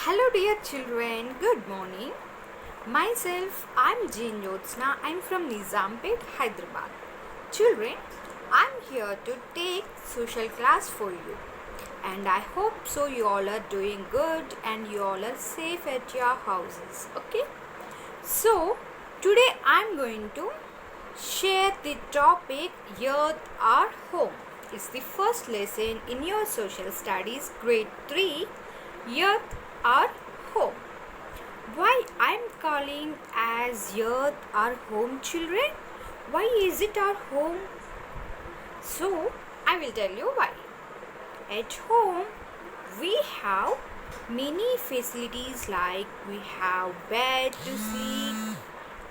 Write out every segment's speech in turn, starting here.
Hello, dear children. Good morning. Myself, I'm Jane Jyotsna. I'm from Nizampet, Hyderabad. Children, I'm here to take social class for you. And I hope so you all are doing good and you all are safe at your houses. Okay? So, today I'm going to share the topic Earth our home. It's the first lesson in your social studies grade 3, Earth our home. Why I'm calling as Earth our home, children? Why is it our home? So, I will tell you why. At home, we have many facilities like we have bed to sleep,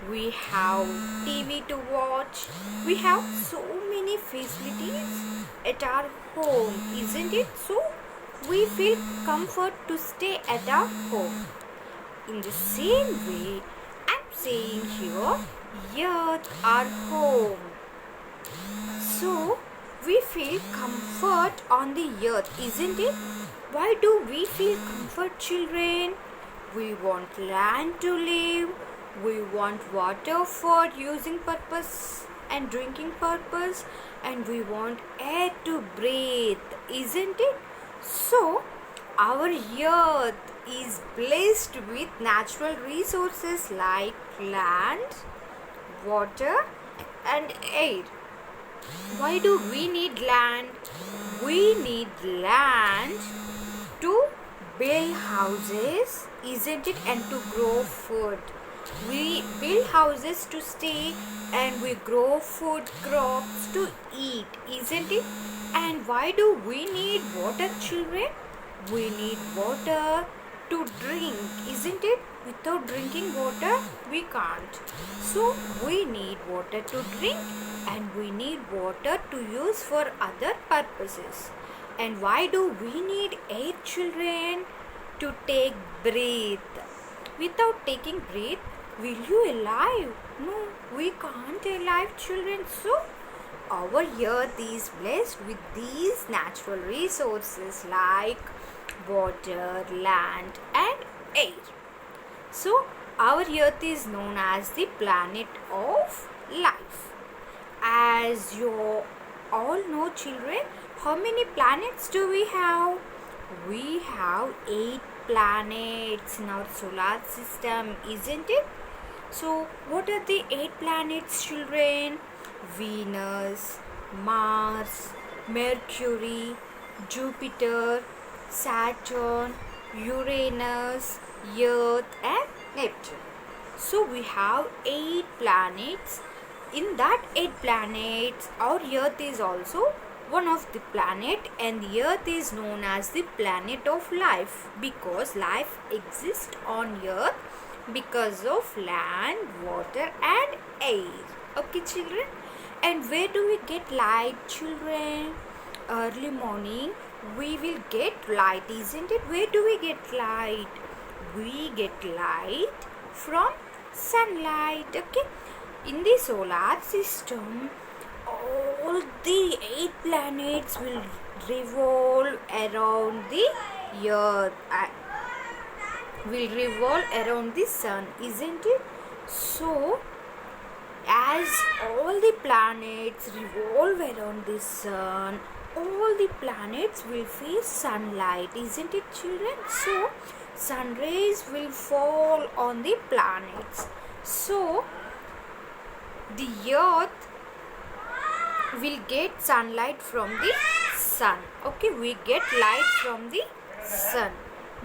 we have TV to watch, we have so many facilities at our home, isn't it? So, we feel comfort to stay at our home. In the same way, I'm saying here, Earth our home. So, we feel comfort on the earth, isn't it? Why do we feel comfort, children? We want land to live, we want water for using purpose and drinking purpose, and we want air to breathe, isn't it? So, our earth is blessed with natural resources like land, water, and air. Why do we need land? We need land to build houses, isn't it? And to grow food. We build houses to stay and we grow food crops to eat, isn't it? And why do we need water, children? We need water to drink, isn't it? Without drinking water, we can't. So, we need water to drink and we need water to use for other purposes. And why do we need air, children? To take breath. Without taking breath, will you alive? No, we can't alive, children. So, our earth is blessed with these natural resources like water, land, and air. So, our earth is known as the planet of life. As you all know, children, how many planets do we have? We have 8 planets in our solar system, isn't it? So, what are the 8 planets, children? Venus, Mars, Mercury, Jupiter, Saturn, Uranus, Earth, and Neptune. So, we have 8 planets. In that 8 planets, our Earth is also one of the planet, and the Earth is known as the planet of life because life exists on Earth because of land, water, and air. Okay, children? And where do we get light, children? Early morning we will get light, isn't it? Where do we get light? We get light from sunlight. Okay, in the solar system all the 8 planets will revolve around the earth, will revolve around the sun, isn't it? So, as all the planets revolve around the sun, all the planets will face sunlight, isn't it, children? So, sun rays will fall on the planets. So, the earth will get sunlight from the sun. Okay, we get light from the sun.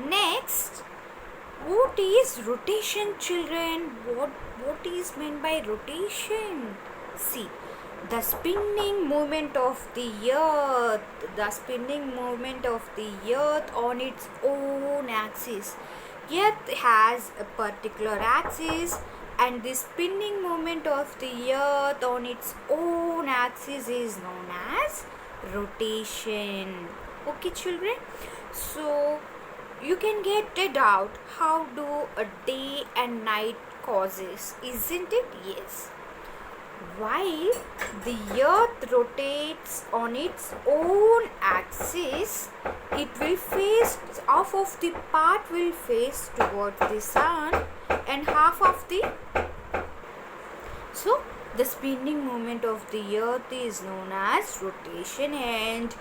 Next, what is rotation, children? What is meant by rotation? See, the spinning movement of the earth, on its own axis. Earth has a particular axis, and the spinning moment of the earth on its own axis is known as rotation. Okay, children? So, you can get a doubt how do a day and night causes, isn't it? Yes. While the earth rotates on its own axis, it will face, half of the part will face towards the sun and half of the, so the spinning movement of the earth is known as rotation, and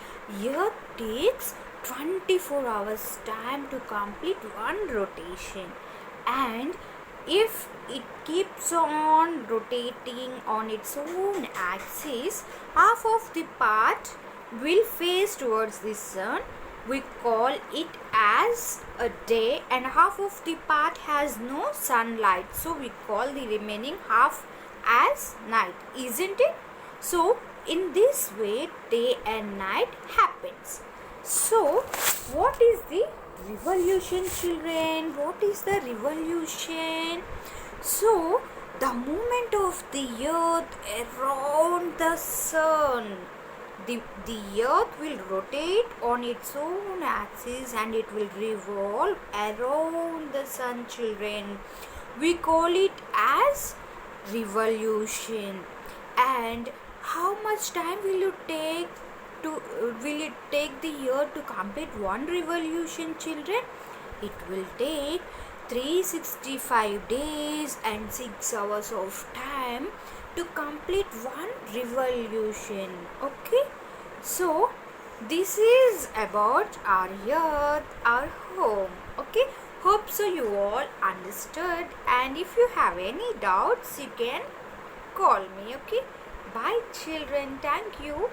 earth takes 24 hours time to complete one rotation. And if it keeps on rotating on its own axis, half of the part will face towards the sun. We call it as a day, and half of the part has no sunlight, so we call the remaining half as night, isn't it? So in this way day and night happens. So what is the revolution, children? What is the revolution? So the movement of the earth around the sun, the earth will rotate on its own axis and it will revolve around the sun, children. We call it as revolution. And how much time will it take the earth to complete one revolution, children? It will take 365 days and 6 hours of time to complete one revolution. Okay, so this is about our earth, our home. Okay, hope so you all understood, and if you have any doubts you can call me. Okay, bye children, thank you.